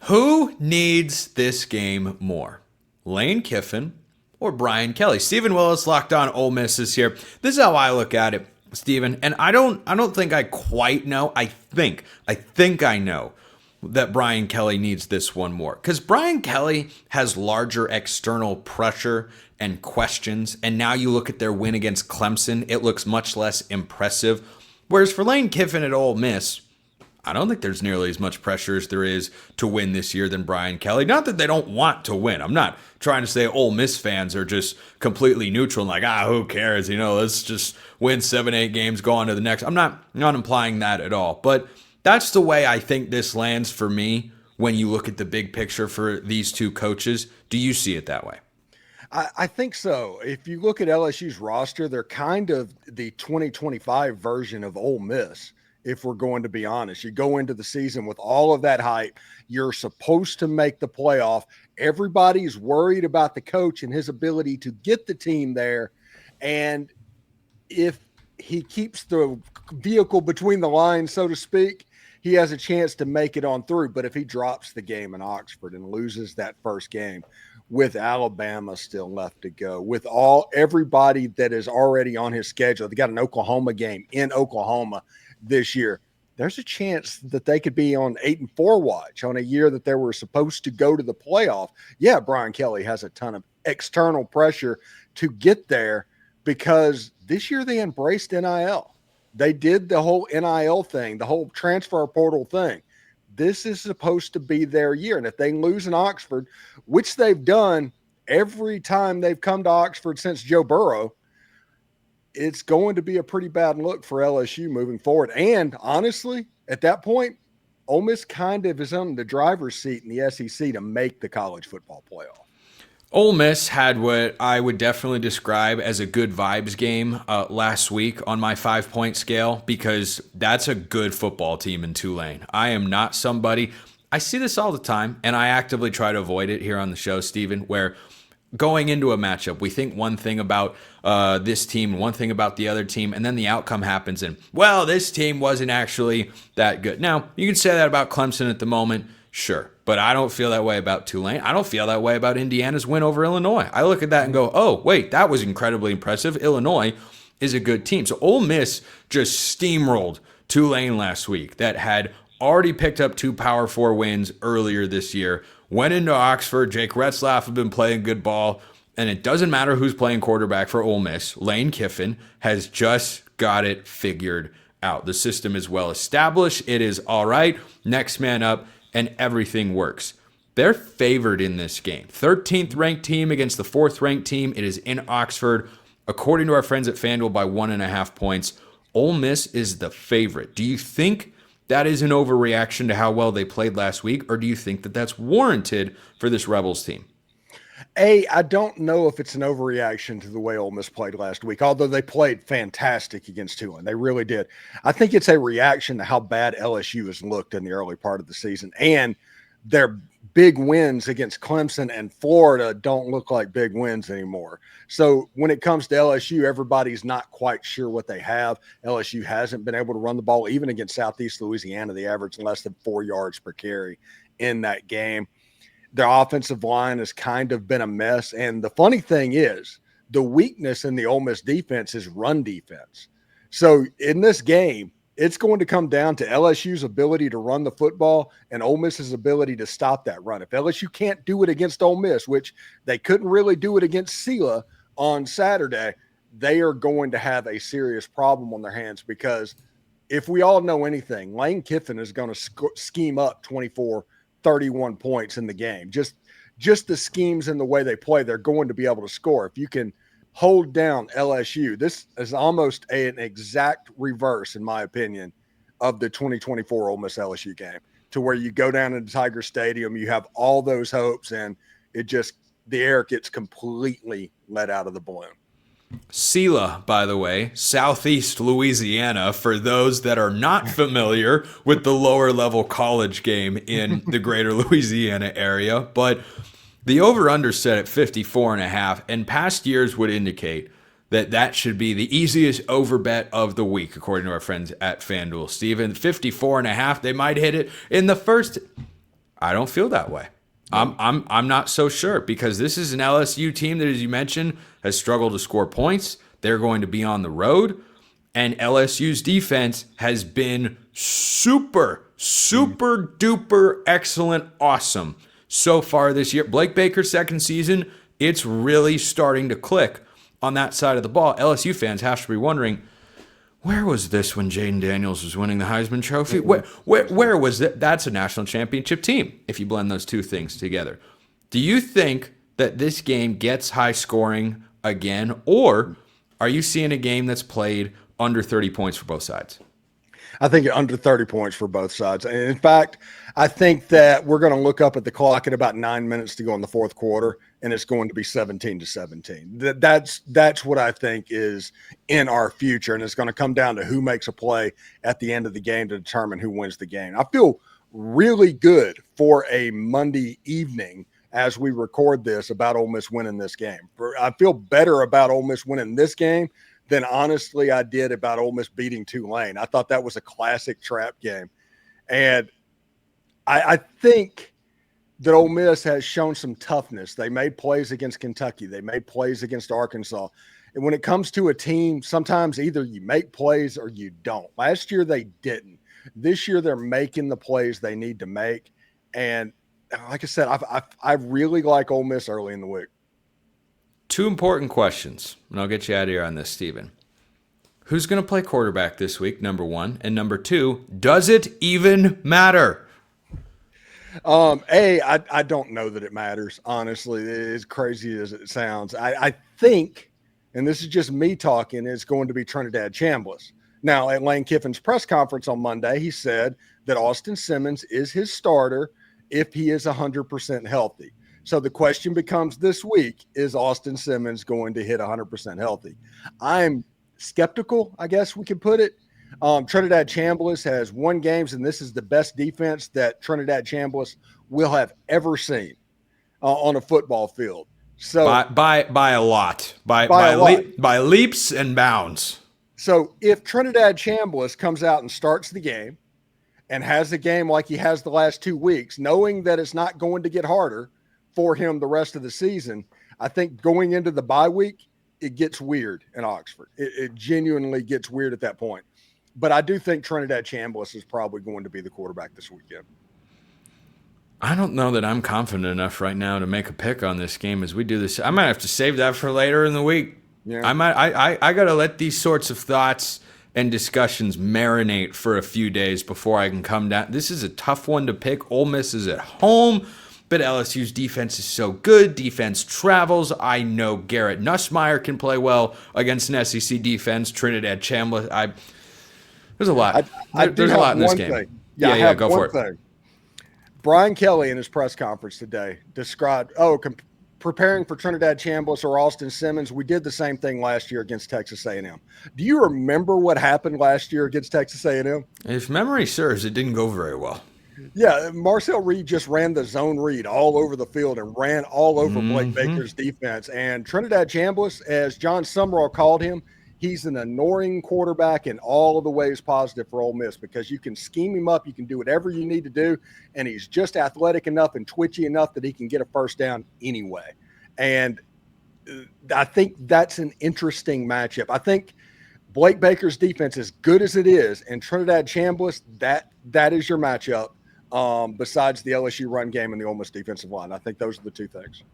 Who needs this game more? Lane Kiffin or Brian Kelly? Steven Willis, Locked On Ole Miss, is here. This is how I look at it, Steven. And I don't think I quite know. I think I know that Brian Kelly needs this one more. Because Brian Kelly has larger external pressure and questions. And now you look at their win against Clemson, it looks much less impressive. Whereas for Lane Kiffin at Ole Miss, I don't think there's nearly as much pressure as there is to win this year than Brian Kelly. Not that they don't want to win. I'm not trying to say Ole Miss fans are just completely neutral and like, who cares? Let's just win 7-8 games, go on to the next. I'm not implying that at all. But that's the way I think this lands for me when you look at the big picture for these two coaches. Do you see it that way? I think so. If you look at LSU's roster, they're kind of the 2025 version of Ole Miss. If we're going to be honest, you go into the season with all of that hype. You're supposed to make the playoff. Everybody's worried about the coach and his ability to get the team there. And if he keeps the vehicle between the lines, so to speak, he has a chance to make it on through. But if he drops the game in Oxford and loses that first game with Alabama still left to go, with everybody that is already on his schedule, they got an Oklahoma game in Oklahoma this year, there's a chance that they could be on 8-4 watch on a year that they were supposed to go to the playoff. Yeah, Brian Kelly has a ton of external pressure to get there because this year they embraced NIL. They did the whole NIL thing, the whole transfer portal thing. This is supposed to be their year. And if they lose in Oxford, which they've done every time they've come to Oxford since Joe Burrow, it's going to be a pretty bad look for LSU moving forward. And honestly, at that point, Ole Miss kind of is on the driver's seat in the SEC to make the college football playoff. Ole Miss had what I would definitely describe as a good vibes game last week on my 5-point scale, because that's a good football team in Tulane. I am not somebody, I see this all the time, and I actively try to avoid it here on the show, Steven, where going into a matchup, we think one thing about this team, one thing about the other team, and then the outcome happens and, well, this team wasn't actually that good. Now, you can say that about Clemson at the moment, sure, but I don't feel that way about Tulane. I don't feel that way about Indiana's win over Illinois. I look at that and go, oh, wait, that was incredibly impressive. Illinois is a good team. So Ole Miss just steamrolled Tulane last week that had already picked up 2 Power 4 wins earlier this year. Went into Oxford. Jake Retzlaff had been playing good ball. And it doesn't matter who's playing quarterback for Ole Miss. Lane Kiffin has just got it figured out. The system is well established. It is all right. Next man up, and everything works. They're favored in this game. 13th ranked team against the 4th ranked team. It is in Oxford. According to our friends at FanDuel, by 1.5 points. Ole Miss is the favorite. Do you think that is an overreaction to how well they played last week, or do you think that that's warranted for this Rebels team? I don't know if it's an overreaction to the way Ole Miss played last week, although they played fantastic against Tulane. They really did. I think it's a reaction to how bad LSU has looked in the early part of the season. And their big wins against Clemson and Florida don't look like big wins anymore. So when it comes to LSU, everybody's not quite sure what they have. LSU hasn't been able to run the ball. Even against Southeast Louisiana, they averaged less than 4 yards per carry in that game. Their offensive line has kind of been a mess. And the funny thing is, the weakness in the Ole Miss defense is run defense. So in this game, it's going to come down to LSU's ability to run the football and Ole Miss's ability to stop that run. If LSU can't do it against Ole Miss, which they couldn't really do it against Sela on Saturday, they are going to have a serious problem on their hands, because if we all know anything, Lane Kiffin is going to scheme up 24 31 points in the game. Just the schemes and the way they play, they're going to be able to score. If you can hold down LSU, this is almost an exact reverse, in my opinion, of the 2024 Ole Miss LSU game, to where you go down into Tiger Stadium, you have all those hopes, and the air gets completely let out of the balloon. Sela, by the way, Southeast Louisiana, for those that are not familiar with the lower level college game in the greater Louisiana area. But the over-under set at 54.5, and past years would indicate that that should be the easiest over bet of the week, according to our friends at FanDuel. Steven, 54.5, they might hit it in the first I don't feel that way. I'm not so sure because this is an LSU team that, as you mentioned, has struggled to score points. They're going to be on the road, and LSU's defense has been super duper excellent, awesome so far this year. Blake Baker's second season, it's really starting to click on that side of the ball. LSU fans have to be wondering, where was this when Jaden Daniels was winning the Heisman Trophy? Where was that? That's a national championship team if you blend those two things together. Do you think that this game gets high scoring again, or are you seeing a game that's played under 30 points for both sides? I think under 30 points for both sides. And in fact, I think that we're going to look up at the clock at about 9 minutes to go in the fourth quarter, and it's going to be 17-17. That's what I think is in our future, and it's going to come down to who makes a play at the end of the game to determine who wins the game. I feel really good for a Monday evening as we record this about Ole Miss winning this game. I feel better about Ole Miss winning this game than honestly I did about Ole Miss beating Tulane. I thought that was a classic trap game. And I think that Ole Miss has shown some toughness. They made plays against Kentucky. They made plays against Arkansas. And when it comes to a team, sometimes either you make plays or you don't. Last year they didn't. This year they're making the plays they need to make. And like I said, I really like Ole Miss early in the week. Two important questions, and I'll get you out of here on this, Steven. Who's going to play quarterback this week, number one? And number two, does it even matter? I don't know that it matters, honestly, as crazy as it sounds. I think, and this is just me talking, it's going to be Trinidad Chambliss. Now, at Lane Kiffin's press conference on Monday, he said that Austin Simmons is his starter if he is 100% healthy. So the question becomes this week, is Austin Simmons going to hit 100% healthy? I'm skeptical, I guess we could put it. Trinidad Chambliss has won games, and this is the best defense that Trinidad Chambliss will have ever seen on a football field. So by a lot, by leaps and bounds. So if Trinidad Chambliss comes out and starts the game and has the game like he has the last 2 weeks, knowing that it's not going to get harder for him the rest of the season, I think going into the bye week, it gets weird in Oxford. It genuinely gets weird at that point. But I do think Trinidad Chambliss is probably going to be the quarterback this weekend. I don't know that I'm confident enough right now to make a pick on this game as we do this. I might have to save that for later in the week. Yeah. I got to let these sorts of thoughts and discussions marinate for a few days before I can come down. This is a tough one to pick. Ole Miss is at home, but LSU's defense is so good. Defense travels. I know Garrett Nussmeier can play well against an SEC defense. Trinidad Chambliss. There's a lot. There's a lot in this game. Thing. Yeah, go for it. Thing. Brian Kelly in his press conference today described, preparing for Trinidad Chambliss or Austin Simmons, we did the same thing last year against Texas A&M. Do you remember what happened last year against Texas A&M? If memory serves, it didn't go very well. Yeah, Marcel Reed just ran the zone read all over the field and ran all over Blake Baker's defense. And Trinidad Chambliss, as John Summerall called him, he's an annoying quarterback in all of the ways positive for Ole Miss because you can scheme him up, you can do whatever you need to do, and he's just athletic enough and twitchy enough that he can get a first down anyway. And I think that's an interesting matchup. I think Blake Baker's defense, as good as it is, and Trinidad Chambliss, that is your matchup besides the LSU run game and the Ole Miss defensive line. I think those are the two things.